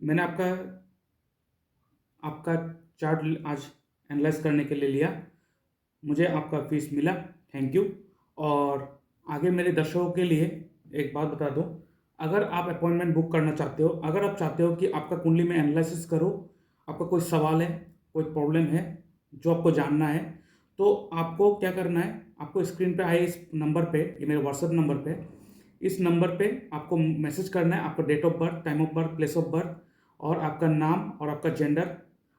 मैंने आपका आपका चार्ट आज एनालाइज़ करने के लिए लिया। मुझे आपका फ़ीस मिला, थैंक यू। और आगे मेरे दर्शकों के लिए एक बात बता दूँ, अगर आप अपॉइंटमेंट बुक करना चाहते हो, अगर आप चाहते हो कि आपका कुंडली में एनालिसिस करूँ, आपका कोई सवाल है, कोई प्रॉब्लम है, जो आपको जानना है, तो आपको क्या करना है, आपको स्क्रीन पे आए इस नंबर पे, ये मेरे व्हाट्सएप नंबर पे, इस नंबर पे आपको मैसेज करना है, आपका date of birth, time of birth, place of birth और आपका नाम और आपका जेंडर,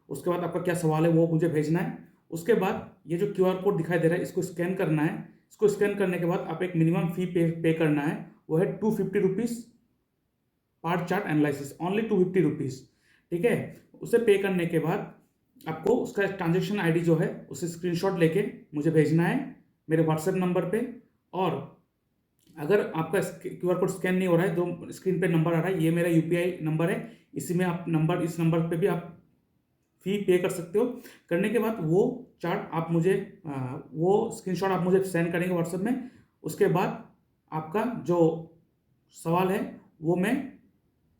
उसके बाद आपका क्या सवाल है वो मुझे भेजना है। उसके बाद ये जो क्यूआर कोड दिखाई दे रहा है इसको स्कैन करना है। इसको स्कैन करने के बाद आप एक मिनिमम फ़ी पे करना है, वो है 250 रुपीज़ पर चार्ट एनालिसिस, ओनली 250 रुपीज़, ठीक है। उसे पे करने के बाद आपको उसका ट्रांजेक्शन आईडी जो है उसे स्क्रीनशॉट लेके मुझे भेजना है मेरे व्हाट्सएप नंबर पे। और अगर आपका क्यूआर कोड स्कैन नहीं हो रहा है, जो स्क्रीन पे नंबर आ रहा है, ये मेरा यूपीआई नंबर है, इसी में आप नंबर, इस नंबर पे भी आप फ़ी पे कर सकते हो। करने के बाद वो चार्ट आप मुझे वो स्क्रीनशॉट आप मुझे सेंड करेंगे व्हाट्सएप में। उसके बाद आपका जो सवाल है वो मैं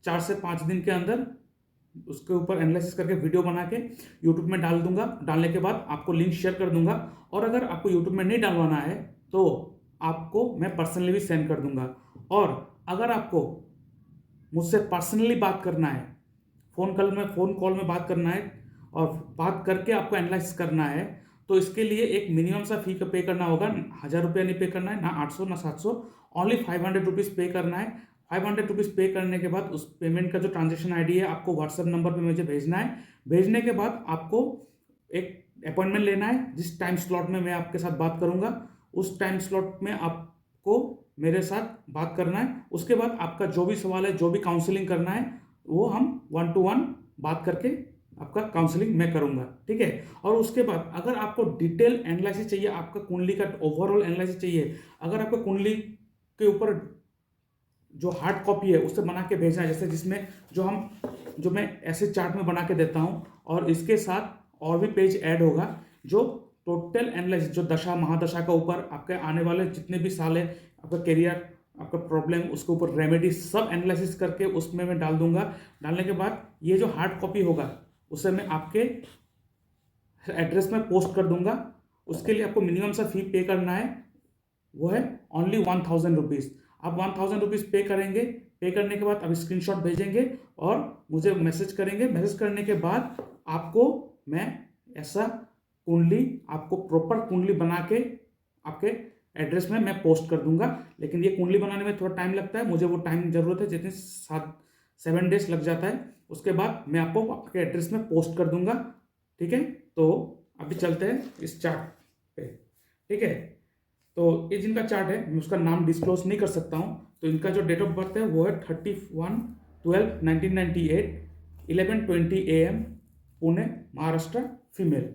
4 से 5 दिन के अंदर उसके ऊपर एनालिसिस करके वीडियो बना के यूट्यूब में डाल दूंगा। डालने के बाद आपको लिंक शेयर कर दूंगा। और अगर आपको यूट्यूब में नहीं डालवाना है तो आपको मैं पर्सनली भी सेंड कर दूंगा। और अगर आपको मुझसे पर्सनली बात करना है, फ़ोन कॉल में बात करना है और बात करके आपको एनालाइसिस करना है, तो इसके लिए एक मिनिमम सा फ़ी पे करना होगा। 1000 रुपया नहीं पे करना है, ना 800 ना 700, ओनली 500 रुपीज़ पे करना है। 500 रुपीज़ पे करने के बाद उस पेमेंट का जो ट्रांजेक्शन आईडी है आपको व्हाट्सएप नंबर पे मुझे भेजना है। भेजने के बाद आपको एक अपॉइंटमेंट लेना है, जिस टाइम स्लॉट में मैं आपके साथ बात करूँगा उस टाइम स्लॉट में आपको मेरे साथ बात करना है। उसके बाद आपका जो भी सवाल है, जो भी काउंसलिंग करना है, वो हम 1 टू 1 बात करके आपका काउंसलिंग मैं करूँगा, ठीक है। और उसके बाद अगर आपको डिटेल एनालिसिस चाहिए, आपका कुंडली का ओवरऑल एनालिसिस चाहिए, अगर आपको कुंडली के ऊपर जो हार्ड कॉपी है उससे बना के भेजना है, जैसे जिसमें जो मैं ऐसे चार्ट में बना के देता हूँ, और इसके साथ और भी पेज ऐड होगा जो टोटल एनालिसिस, जो दशा महादशा का ऊपर आपके आने वाले जितने भी साल है, आपका करियर, आपका प्रॉब्लम, उसके ऊपर रेमेडी, सब एनालिसिस करके उसमें मैं डाल दूंगा। डालने के बाद ये जो हार्ड कॉपी होगा उसे मैं आपके एड्रेस में पोस्ट कर दूंगा। उसके लिए आपको मिनिमम सा फी पे करना है, वो है ओनली 1000 रुपीज़। आप 1000 रुपीज़ पे करेंगे। पे करने के बाद आप स्क्रीनशॉट भेजेंगे और मुझे मैसेज करेंगे। मैसेज करने के बाद आपको मैं ऐसा कुंडली, आपको प्रॉपर कुंडली बना के आपके एड्रेस में मैं पोस्ट कर दूंगा। लेकिन ये कुंडली बनाने में थोड़ा टाइम लगता है, मुझे वो टाइम ज़रूरत है, जितने 7 डेज लग जाता है। उसके बाद मैं आपको आपके एड्रेस में पोस्ट कर दूंगा, ठीक है। तो अभी चलते हैं इस चार्ट पे, ठीक है। तो ये जिनका चार्ट है मैं उसका नाम डिस्क्लोज नहीं कर सकता हूँ। तो इनका जो डेट ऑफ बर्थ है वो है 31/12/1998, 11:20 AM, पुणे महाराष्ट्र, फीमेल।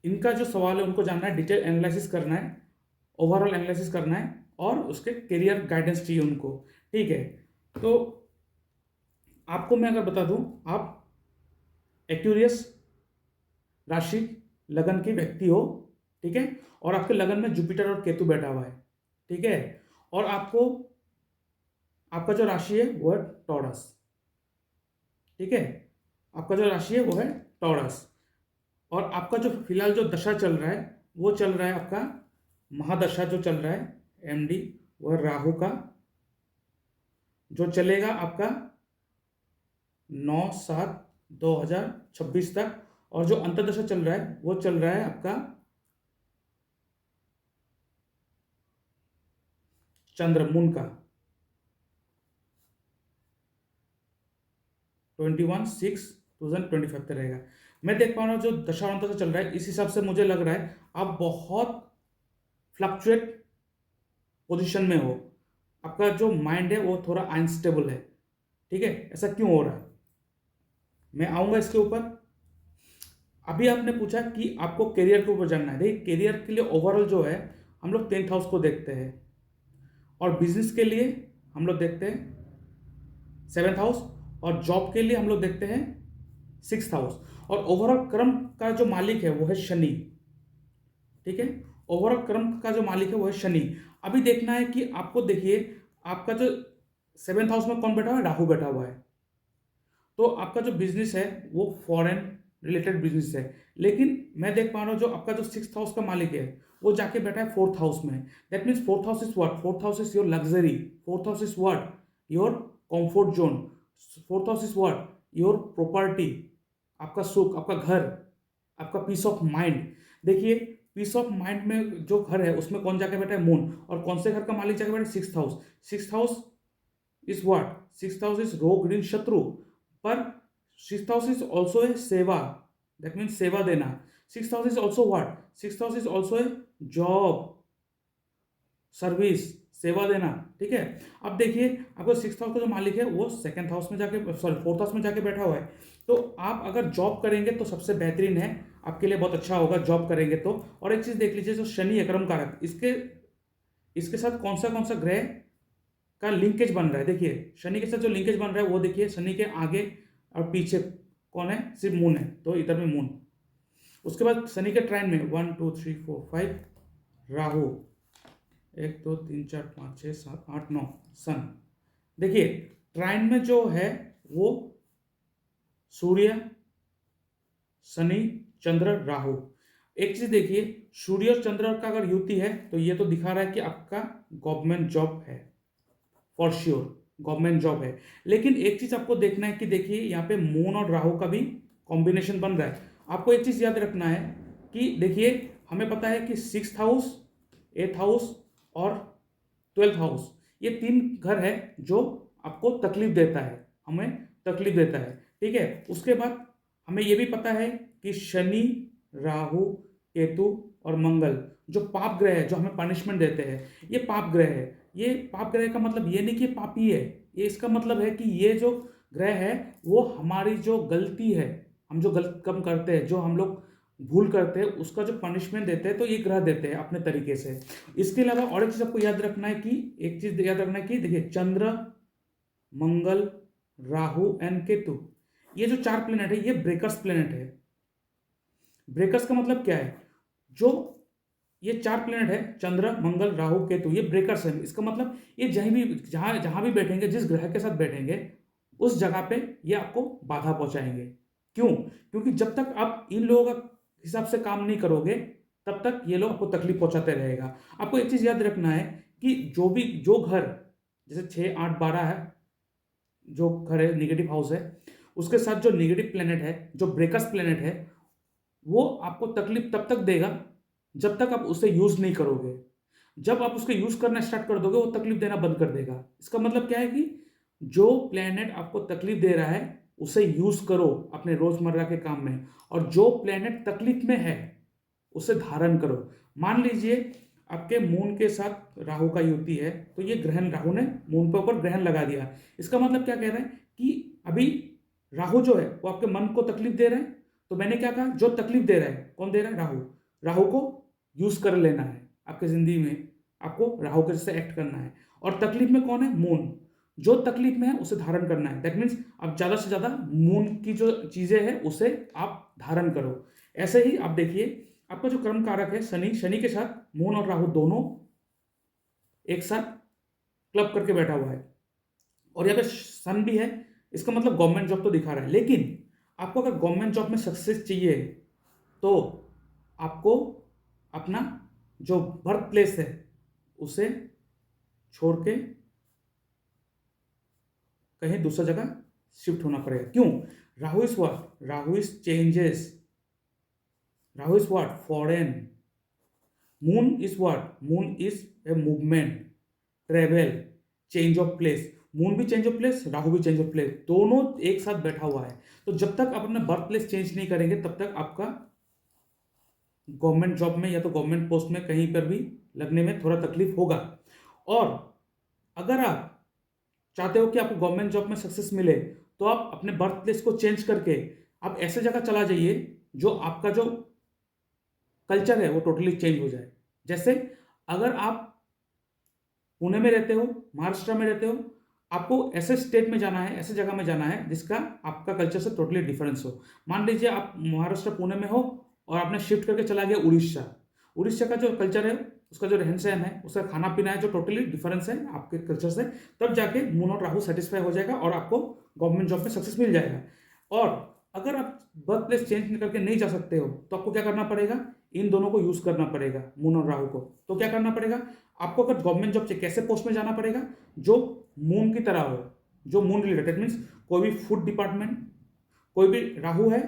इनका जो सवाल है उनको जानना है, डिटेल एनालिसिस करना है, ओवरऑल एनालिसिस करना है और उसके करियर गाइडेंस चाहिए उनको, ठीक है। तो आपको मैं अगर बता दूं, आप एक्यूरियस राशि लगन के व्यक्ति हो, ठीक है। और आपके लगन में जुपिटर और केतु बैठा हुआ है, ठीक है। और आपको आपका जो राशि है वो है टॉरस, ठीक है। आपका जो राशि है वो है टॉरस। और आपका जो फिलहाल जो दशा चल रहा है वो चल रहा है, आपका महादशा जो चल रहा है एमडी, वो है राहु का, जो चलेगा आपका 9/7/2026 तक। और जो अंतर्दशा चल रहा है वो चल रहा है आपका चंद्रमुन का 21/6/2025 तक रहेगा। मैं देख पा रहा हूँ जो दशांतर से चल रहा है, इस हिसाब से मुझे लग रहा है आप बहुत फ्लक्चुएट पोजीशन में हो। आपका जो माइंड है वो थोड़ा अनस्टेबल है, ठीक है। ऐसा क्यों हो रहा है मैं आऊँगा इसके ऊपर। अभी आपने पूछा कि आपको करियर के ऊपर जानना है। देखिए, करियर के लिए ओवरऑल जो है हम लोग 10th हाउस को देखते हैं, और बिजनेस के लिए हम लोग देखते हैं 7th हाउस, और जॉब के लिए हम लोग देखते हैं 6th हाउस। और ओवरऑल क्रम का जो मालिक है वो है शनि, ठीक है। ओवरऑल क्रम का जो मालिक है वो है शनि। अभी देखना है कि आपको, देखिए आपका जो 7th हाउस में कौन बैठा हुआ है, राहु बैठा हुआ है। तो आपका जो बिजनेस है वो फॉरेन रिलेटेड बिजनेस है, लेकिन मैं देख पा रहा हूँ जो आपका जो 6th हाउस का मालिक है वो जाके बैठा है 4th हाउस में। That means 4th house is what? 4th house is your luxury, 4th house is what? Your comfort zone, 4th house is what? Your property, आपका सुख, आपका घर, आपका पीस ऑफ माइंड। देखिए, पीस ऑफ माइंड में जो घर है उसमें कौन जाके बैठा है? मून। और कौन से घर का मालिक जाके बैठा है? 6th house. 6th house is what? 6th house is रोग ऋण शत्रु, पर 6th house is also a सेवा, that means सेवा देना। 6th house is also what? 6th house is also a job, service, सेवा देना। ठीक है, अब देखिए आपको 6th हाउस का जो मालिक है वो 2nd हाउस में जाके, सॉरी 4th हाउस में जाके बैठा हुआ है। तो आप अगर जॉब करेंगे तो सबसे बेहतरीन है, आपके लिए बहुत अच्छा होगा जॉब करेंगे तो। और एक चीज देख लीजिए, जो शनि है कर्म कारक, इसके साथ कौन सा ग्रह का लिंकेज बन रहा है? देखिए शनि के साथ जो लिंकेज बन रहा है वो देखिए, शनि के आगे और पीछे कौन है? सिर्फ मून है, तो इधर में मून। उसके बाद शनि के ट्राइन में 1 2 3 4 5 राहु, 1 2 3 4 5 6 7 8 9 सन। देखिए ट्राइन में जो है वो सूर्य, शनि, चंद्र, राहु। एक चीज देखिए, सूर्य और चंद्र का अगर युति है तो ये तो दिखा रहा है कि आपका गवर्नमेंट जॉब है, फॉर श्योर गवर्नमेंट जॉब है। लेकिन एक चीज आपको देखना है कि देखिए यहाँ पे मून और राहु का भी कॉम्बिनेशन बन रहा है। आपको एक चीज याद रखना है कि देखिए, हमें पता है कि 6th हाउस, 8th हाउस और 12th हाउस, ये 3 घर है जो आपको तकलीफ देता है, हमें तकलीफ देता है। ठीक है, उसके बाद हमें ये भी पता है कि शनि, राहु, केतु और मंगल जो पाप ग्रह है, जो हमें पनिशमेंट देते हैं, ये पाप ग्रह है। ये पाप ग्रह का मतलब ये नहीं कि पापी है, ये इसका मतलब है कि ये जो ग्रह है वो हमारी जो गलती है, हम जो गलत काम करते हैं, जो हम लोग भूल करते हैं, उसका जो पनिशमेंट देते हैं, तो ये ग्रह देते हैं अपने तरीके से। इसके अलावा और एक चीज आपको याद रखना है कि, एक चीज याद रखना है कि देखिए, चंद्र, मंगल, राहु एंड केतु, ये जो 4 प्लेनेट है ये ब्रेकर्स प्लेनेट है। ब्रेकर्स का मतलब क्या है? जो ये 4 प्लेनेट है, चंद्र, मंगल, राहु, केतु, ये ब्रेकर्स है। इसका मतलब ये जहां भी बैठेंगे, जिस ग्रह के साथ बैठेंगे, उस जगह पे ये आपको बाधा पहुंचाएंगे। क्यों? क्योंकि जब तक आप इन लोगों का हिसाब से काम नहीं करोगे, तब तक ये लोग आपको तकलीफ पहुंचाते रहेगा। आपको एक चीज याद रखना है कि जो घर जैसे 6 8 12 है, जो घर है निगेटिव हाउस है, उसके साथ जो निगेटिव प्लेनेट है, जो ब्रेकर्स प्लेनेट है, वो आपको तकलीफ तब तक देगा जब तक आप उसे यूज नहीं करोगे। जब आप उसको यूज करना स्टार्ट कर दोगे, वो तकलीफ देना बंद कर देगा। इसका मतलब क्या है कि जो प्लेनेट आपको तकलीफ दे रहा है उसे यूज करो अपने रोजमर्रा के काम में, और जो प्लेनेट तकलीफ में है उसे धारण करो। मान लीजिए आपके मून के साथ राहु का युति है, तो ये ग्रहण, राहु ने मून पे ऊपर ग्रहण लगा दिया। इसका मतलब क्या कह रहा है कि अभी राहु जो है वो आपके मन को तकलीफ दे रहा है। तो मैंने क्या कहा? जो तकलीफ दे रहा है, कौन दे रहा है? राहु। राहु को यूज कर लेना है आपके जिंदगी में, आपको राहु के जैसे एक्ट करना है। और तकलीफ में कौन है? मून। जो तकलीफ में है उसे धारण करना है। दैट मीन्स आप ज्यादा से ज्यादा मून की जो चीजें हैं उसे आप धारण करो। ऐसे ही आप देखिए, आपका जो कर्म कारक है शनि, शनि के साथ मून और राहु दोनों एक साथ क्लब करके बैठा हुआ है, और यहाँ पे सन भी है। इसका मतलब गवर्नमेंट जॉब तो दिखा रहा है। लेकिन आपको अगर गवर्नमेंट जॉब में सक्सेस चाहिए तो आपको अपना जो बर्थ प्लेस है उसे छोड़ के कहीं दूसरा जगह शिफ्ट होना पड़ेगा। क्यों? Rahu is what? Rahu is changes, Rahu is what? Foreign. Moon is what? Moon is a movement, travel, change of place. Moon भी चेंज ऑफ प्लेस, राहु भी चेंज ऑफ प्लेस, दोनों एक साथ बैठा हुआ है। तो जब तक आप अपना बर्थ प्लेस चेंज नहीं करेंगे तब तक आपका गवर्नमेंट जॉब में या तो गवर्नमेंट पोस्ट में कहीं पर भी लगने में थोड़ा तकलीफ होगा। और अगर आप चाहते हो कि आपको गवर्नमेंट जॉब में सक्सेस मिले, तो आप अपने बर्थ प्लेस को चेंज करके आप ऐसे जगह चला जाइए जो आपका जो कल्चर है वो टोटली चेंज हो जाए। जैसे अगर आप पुणे में रहते हो, महाराष्ट्र में रहते हो, आपको ऐसे स्टेट में जाना है, ऐसे जगह में जाना है जिसका आपका कल्चर से टोटली डिफरेंस हो। मान लीजिए आप महाराष्ट्र पुणे में हो और आपने शिफ्ट करके चला गया उड़ीसा। उड़ीसा का जो कल्चर है उसका जो रहन सहन है, उसका खाना पीना है, जो टोटली डिफरेंस है आपके कल्चर से, तब जाके मून और राहु सेटिस्फाई हो जाएगा और आपको गवर्नमेंट जॉब में सक्सेस मिल जाएगा। और अगर आप बर्थ प्लेस चेंज करके नहीं जा सकते हो तो आपको क्या करना पड़ेगा, इन दोनों को यूज करना पड़ेगा, मून और राहु को। तो क्या करना पड़ेगा आपको, अगर गवर्नमेंट जॉब चाहिए कैसे पोस्ट में जाना पड़ेगा, जो मून की तरह हो, जो मून रिलेटेड मीन्स कोई भी फूड डिपार्टमेंट, कोई भी राहु है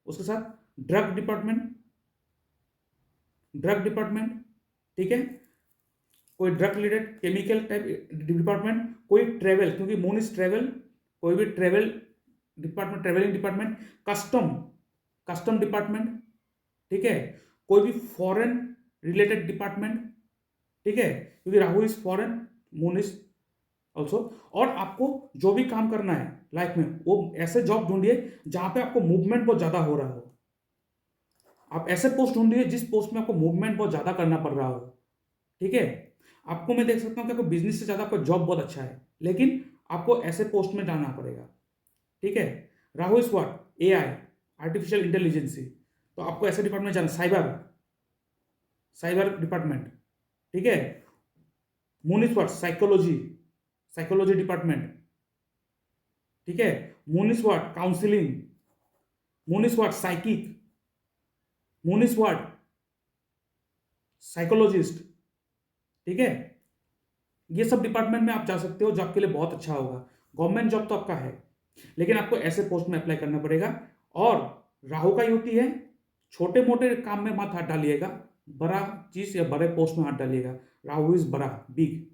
उसके साथ ड्रग डिपार्टमेंट, ठीक है, कोई drug related chemical type department, कोई ट्रेवल, क्योंकि मून इज ट्रेवल, कोई भी travel department, travelling department, custom department, ठीक है, कोई भी फॉरेन रिलेटेड डिपार्टमेंट, ठीक है, क्योंकि Rahu is foreign, moon is also. और आपको जो भी काम करना है लाइफ में, वो ऐसे जॉब ढूंढिए जहां पे आपको मूवमेंट बहुत ज्यादा हो रहा हो। आप ऐसे पोस्ट ढूंढिए जिस पोस्ट में आपको मूवमेंट बहुत ज्यादा करना पड़ रहा हो, ठीक है। आपको मैं देख सकता हूँ कि आपको बिजनेस से ज्यादा आपका जॉब बहुत अच्छा है, लेकिन आपको ऐसे पोस्ट में जाना पड़ेगा, ठीक है। Rahu is what, AI, artificial intelligence, तो आपको ऐसे डिपार्टमेंट जाना, साइबर डिपार्टमेंट, ठीक है। Moon is what, psychology department, ठीक है। Moon is what, counselling, moon is what, psychic, moon is what, psychologist, ठीक है। ये सब डिपार्टमेंट में आप जा सकते हो जो आपके लिए बहुत अच्छा होगा। गवर्नमेंट जॉब तो आपका है, लेकिन आपको ऐसे पोस्ट में अप्लाई करना पड़ेगा। और राहु का युति है, छोटे मोटे काम में मत हाथ डालिएगा, बड़ा चीज या बड़े पोस्ट में हाथ डालिएगा। राहु इज बड़ा, बिग,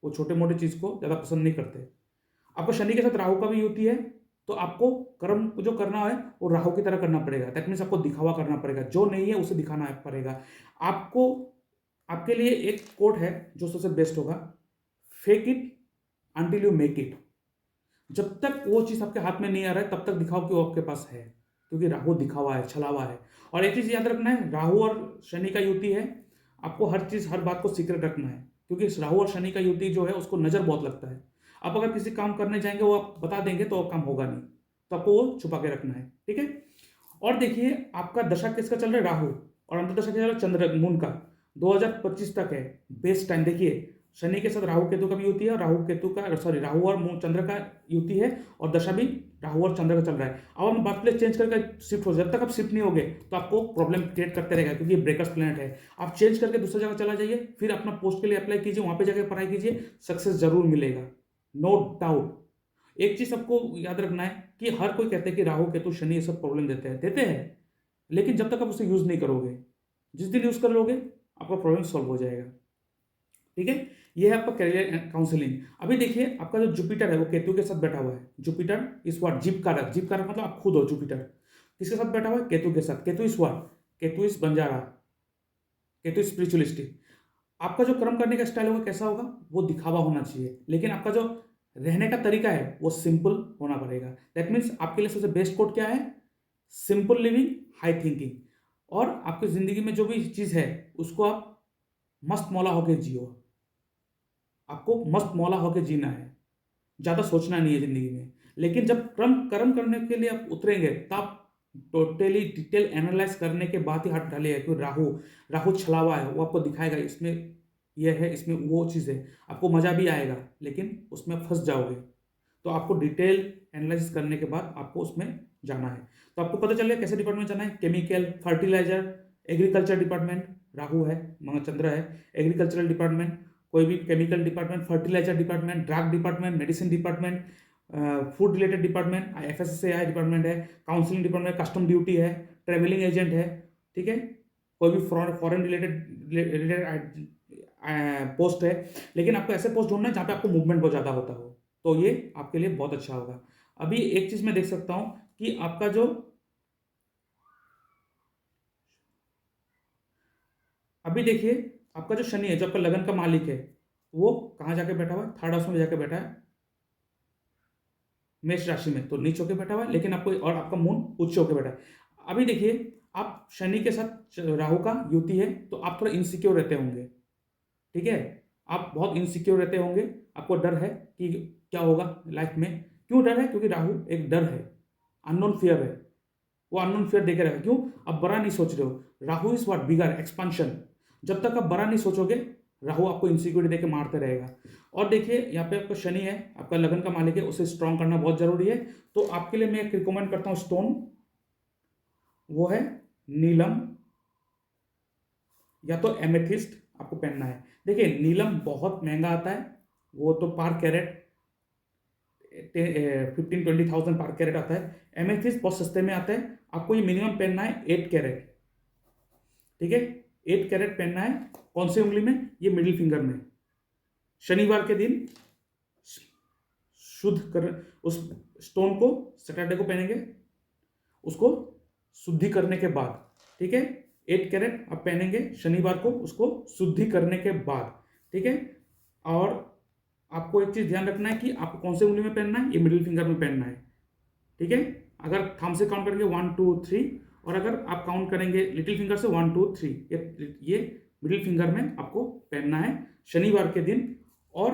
वो छोटे मोटे चीज को ज्यादा पसंद नहीं करते। आपको शनि के साथ राहु का भी युति है, तो आपको कर्म जो करना है वो राहु की तरह करना पड़ेगा। दैट मीन्स आपको दिखावा करना पड़ेगा, जो नहीं है उसे दिखाना पड़ेगा आपको। आपके लिए एक कोट है जो सबसे बेस्ट होगा, fake it until you make it. जब तक वो चीज आपके हाथ में नहीं आ रहा है तब तक दिखाओ कि वो आपके पास है, क्योंकि राहु दिखावा है, छलावा है। और एक चीज याद रखना है, राहु और शनि का युति है, आपको हर चीज हर बात को सीक्रेट रखना है, क्योंकि राहु और शनि का युति जो है उसको नजर बहुत लगता है। आप अगर किसी काम करने जाएंगे वो आप बता देंगे तो वो काम होगा नहीं, तो आपको वो छुपा के रखना है, ठीक है। और देखिए आपका दशा किसका चल रहा है, राहु, और अंतर्दशा क्या चल रहा है, चंद्र मून का। 2025 तक है बेस्ट टाइम। देखिए शनि के साथ राहु केतु का भी युति है, और राहु केतु का सॉरी राहु और चंद्र का युति है, और दशा भी राहु और चंद्र का चल रहा है। अब हम बर्थ प्लेस चेंज करके शिफ्ट हो, जब तक आप शिफ्ट नहीं होगे तो आपको प्रॉब्लम क्रिएट करते रहेगा, क्योंकि ये ब्रेकर्स प्लैनेट है। आप चेंज करके दूसरी जगह चला जाइए, फिर अपना पोस्ट के लिए अप्लाई कीजिए, वहां पे जाकर पढ़ाई कीजिए, सक्सेस जरूर मिलेगा, नो डाउट। एक चीज आपको याद रखना है कि हर कोई कहते हैं कि राहु केतु शनि ये सब प्रॉब्लम देते हैं, लेकिन जब तक आप उसे यूज नहीं करोगे, जिस दिन यूज कर लोगे आपका प्रॉब्लम सॉल्व हो जाएगा, ठीक है। ये है आपका करियर काउंसलिंग। अभी देखिए आपका जो जुपिटर है वो केतु के साथ बैठा हुआ है। जुपिटर इस व्हाट, जीप कारक, जीप कारक मतलब आप खुद हो। जुपिटर किसके साथ बैठा हुआ है, केतु के साथ। केतु इस व्हाट, केतु इस बंजारा, केतु स्पिरिचुअलिस्टिक। आपका जो कर्म करने का स्टाइल होगा कैसा होगा, वो दिखावा होना चाहिए, लेकिन आपका जो रहने का तरीका है वो सिंपल होना पड़ेगा। दैट मीन्स आपके लिए सबसे बेस्ट कोड क्या है, सिंपल लिविंग, हाई थिंकिंग। और आपकी जिंदगी में जो भी चीज है उसको आप मस्त मौला होकर जियो। आपको मस्त मौला होकर जीना है, ज्यादा सोचना नहीं है जिंदगी में। लेकिन जब कर्म करने के लिए आप उतरेंगे तब टोटली डिटेल एनालाइज करने के बाद ही हाथ डालिएगा, क्योंकि राहु राहु छलावा है, वो आपको दिखाएगा इसमें यह है, इसमें वो चीज़ है। आपको मजा भी आएगा लेकिन उसमें फंस जाओगे। तो आपको डिटेल एनालिसिस करने के बाद आपको उसमें जाना है। तो आपको पता चलेगा कैसे डिपार्टमेंट जाना है, chemical, fertiliser, agriculture department, Rahu है, चंद्र है, एग्रीकल्चरल डिपार्टमेंट, कोई भी chemical department, fertiliser department, drug department, medicine department, food related department, FSSAI department है, काउंसलिंग डिपार्टमेंट, कस्टम ड्यूटी है, ट्रेवलिंग एजेंट है, ठीक है, कोई भी फॉरेन रिलेटेड पोस्ट है। लेकिन आपको ऐसे पोस्ट ढूंढना है जहाँ पे आपको मूवमेंट बहुत ज़्यादा होता हो, तो ये आपके लिए बहुत अच्छा होगा। अभी एक चीज़ मैं देख सकता हूँ कि आपका जो अभी देखिए आपका जो शनि है, जो आपका लगन का मालिक है, वो कहाँ जाके बैठा हुआ है, थर्ड हाउस में जाके बैठा है, मेष राशि में, तो नीच होके बैठा हुआ है। लेकिन आपको और आपका मून उच्च होके बैठा है। अभी देखिए आप शनि के साथ राहु का युति है, तो आप थोड़ा इनसिक्योर रहते होंगे, ठीक है। आप बहुत इनसिक्योर रहते होंगे, आपको डर है कि क्या होगा लाइफ में। क्यों डर है, क्योंकि राहु एक डर है, अननोन फियर है, वो अननोन फियर देके रखा। क्यों, अब बड़ा नहीं सोच रहे हो। Rahu is what, bigger, expansion. जब तक आप बड़ा नहीं सोचोगे, राहु आपको इनसिक्योरिटी देके मारते रहेगा। और देखिए यहाँ पे आपका शनि है, आपका लगन का मालिक है, उसे स्ट्रांग करना बहुत जरूरी है। तो आपके लिए मैं एक रिकमेंड करता हूँ स्टोन, वो है नीलम या तो एमेथिस्ट आपको पहनना है। देखिए नीलम बहुत महंगा आता है, वो तो पर कैरेट 15-20 थाउजेंड पर कैरेट आता है। एमेथिस्ट बहुत सस्ते में आता है। आपको ये मिनिमम पहनना है 8 कैरेट, ठीक है। 8 कैरेट पहनना है। कौन सी उंगली में? ये मिडिल फिंगर में। शनिवार के दिन शुद्ध कर उस स्टोन को, सैटरडे को पहनेंगे, उसको शुद्धि करने के बाद, ठीक है। 8 कैरेट आप पहनेंगे शनिवार को, उसको शुद्धि करने के बाद, ठीक है। और आपको एक चीज ध्यान रखना है कि आपको कौन से उंगली में पहनना है, ये मिडिल फिंगर में पहनना है, ठीक है। अगर थंब से काउंट करेंगे 1 2 3, और अगर आप काउंट करेंगे लिटिल फिंगर से 1 2 3, ये मिडिल फिंगर में आपको पहनना है शनिवार के दिन। और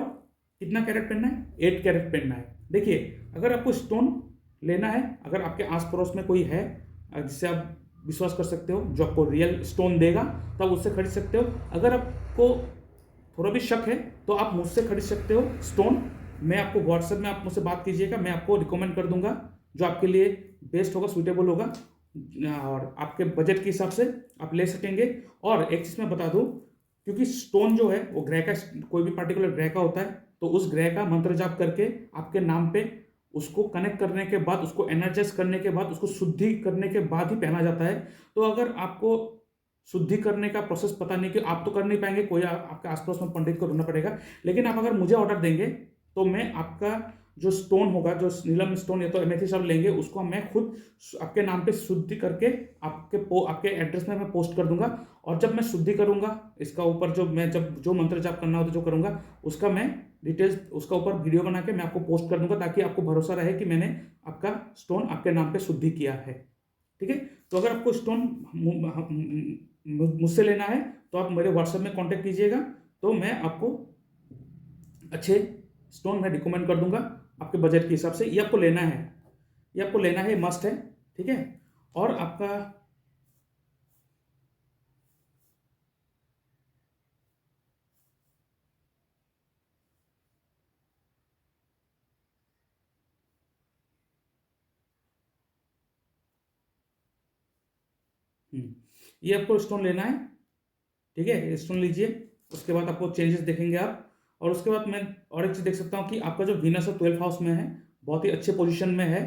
कितना कैरेट पहनना है? 8 कैरेट पहनना है। देखिए अगर आपको स्टोन लेना है, अगर आपके आस पड़ोस में कोई है जिससे आप विश्वास कर सकते हो, जो आपको रियल स्टोन देगा, तब उससे खरीद सकते हो। अगर आपको थोड़ा भी शक है तो आप मुझसे खरीद सकते हो स्टोन। मैं आपको व्हाट्सएप में, आप मुझसे बात कीजिएगा, मैं आपको रिकमेंड कर दूंगा जो आपके लिए बेस्ट होगा, सूटेबल होगा, और आपके बजट के हिसाब से आप ले सकेंगे। और एक चीज़ मैं बता दूं, क्योंकि स्टोन जो है वो ग्रह का, कोई भी पर्टिकुलर ग्रह का होता है, तो उस ग्रह का मंत्र जाप करके आपके नाम पे उसको कनेक्ट करने के बाद, उसको एनर्जाइज करने के बाद, उसको शुद्धि करने के बाद ही पहना जाता है। तो अगर आपको शुद्धि करने का प्रोसेस पता नहीं, कि आप तो कर नहीं पाएंगे, कोई आपके आसपास में पंडित को ढूंढना पड़ेगा, लेकिन आप अगर मुझे ऑर्डर देंगे तो मैं आपका जो स्टोन होगा, जो नीलम स्टोन या तो एमेथिस्ट आप लेंगे, उसको मैं खुद आपके नाम पे शुद्धि करके आपके एड्रेस में मैं पोस्ट कर दूंगा। और जब मैं शुद्धि करूंगा, इसका ऊपर जो मैं जब जो मंत्र जाप करना होता है जो करूंगा, उसका मैं डिटेल्स, उसका ऊपर वीडियो बना के मैं आपको पोस्ट कर दूंगा, ताकि आपको भरोसा रहे कि मैंने आपका स्टोन आपके नाम पे शुद्धि किया है, ठीक है। तो अगर आपको स्टोन मुझसे लेना है तो आप मेरे व्हाट्सएप में कांटेक्ट कीजिएगा, तो मैं आपको अच्छे स्टोन मैं रिकमेंड कर दूंगा आपके बजट के हिसाब से। ये आपको लेना है, ये आपको लेना है, मस्ट है, ठीक है। और आपका ये आपको स्टोन लेना है, ठीक है। स्टोन लीजिए, उसके बाद आपको चेंजेस देखेंगे आप। और उसके बाद मैं और एक चीज़ देख सकता हूँ कि आपका जो वीनस है 12th हाउस में है, बहुत ही अच्छे पोजीशन में है,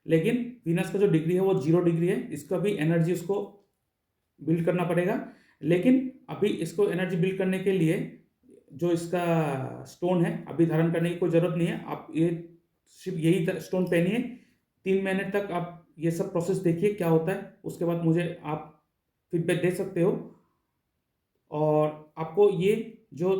लेकिन वीनस का जो डिग्री है वो 0 डिग्री है। इसका भी एनर्जी उसको बिल्ड करना पड़ेगा। लेकिन अभी इसको एनर्जी बिल्ड करने के लिए जो इसका स्टोन है, अभी धारण करने की कोई ज़रूरत नहीं है। आप ये सिर्फ यही स्टोन पहनिए, 3 महीने तक आप ये सब प्रोसेस देखिए क्या होता है, उसके बाद मुझे आप फीडबैक दे सकते हो। और आपको ये जो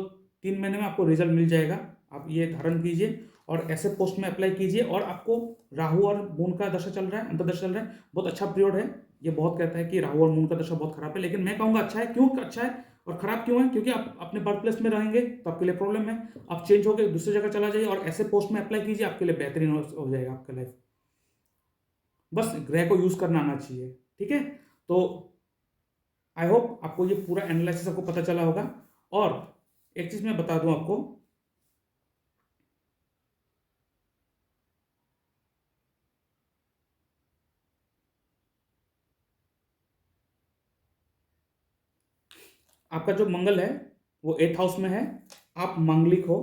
3 महीने में आपको रिजल्ट मिल जाएगा। आप ये धारण कीजिए और ऐसे पोस्ट में अप्लाई कीजिए। और आपको राहु और मून का दशा चल रहा है, अंतर्दशा चल रहा है, बहुत अच्छा पीरियड है। ये बहुत कहता है कि राहु और मून का दशा बहुत खराब है, लेकिन मैं कहूँगा अच्छा है। क्यों अच्छा है और खराब क्यों है? क्योंकि आप अपने बर्थ प्लेस में रहेंगे तो आपके लिए प्रॉब्लम है। आप चेंज होकर दूसरी जगह चला जाइए और ऐसे पोस्ट में अप्लाई कीजिए, आपके लिए बेहतरीन हो जाएगा आपका लाइफ। बस ग्रह को यूज करना आना चाहिए, ठीक है। तो आई होप आपको ये पूरा एनालिसिस आपको पता चला होगा। और एक चीज मैं बता दूं आपको, आपका जो मंगल है वो 8th हाउस में है। आप मांगलिक हो,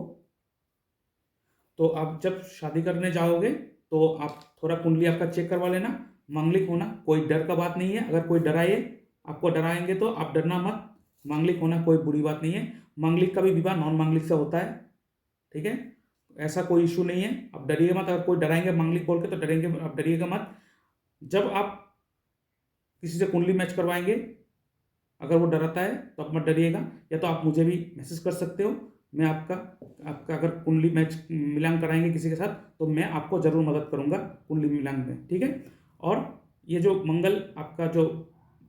तो आप जब शादी करने जाओगे तो आप थोड़ा कुंडली आपका चेक करवा लेना। मांगलिक होना कोई डर का बात नहीं है। अगर कोई डराए, आपको डराएंगे तो आप डरना मत। मांगलिक होना कोई बुरी बात नहीं है। मांगलिक का भी विवाह नॉन मांगलिक से होता है, ठीक है। ऐसा कोई इशू नहीं है, आप डरिए मत। अगर कोई डराएंगे मांगलिक बोल के तो डरेंगे, आप डरिएगा मत। जब आप किसी से कुंडली मैच करवाएंगे, अगर वो डराता है तो आप मत डरिएगा। या तो आप मुझे भी मैसेज कर सकते हो, मैं आपका आपका अगर कुंडली मैच मिलान कराएंगे किसी के साथ तो मैं आपको जरूर मदद करूंगा कुंडली मिलान में, ठीक है। और ये जो मंगल आपका जो,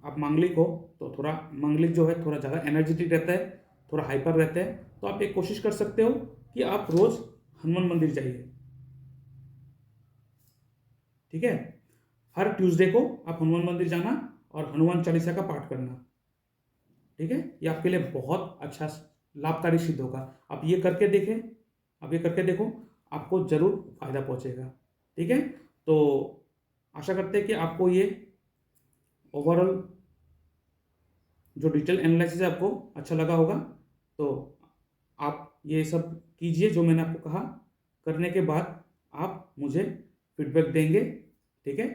आप मांगलिक हो तो थोड़ा मांगलिक जो है थोड़ा ज़्यादा एनर्जेटिक रहता है, थोड़ा हाइपर रहता है। तो आप एक कोशिश कर सकते हो कि आप रोज़ हनुमान मंदिर जाइए, ठीक है। हर ट्यूसडे को आप हनुमान मंदिर जाना और हनुमान चालीसा का पाठ करना, ठीक है? ये आपके लिए बहुत अच्छा लाभकारी सिद्ध होगा। आप ये करके देखें, आप ये करके देखो, आपको ज़रूर फ़ायदा पहुँचेगा। ठीक है? तो आशा करते हैं कि आपको ये ओवरऑल जो डिजिटल एनालिसिस है आपको अच्छा लगा होगा। तो आप ये सब कीजिए जो मैंने आपको कहा। करने के बाद आप मुझे फीडबैक देंगे। ठीक है?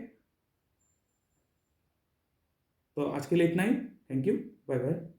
तो आज के लिए इतना ही। Thank you. Bye bye.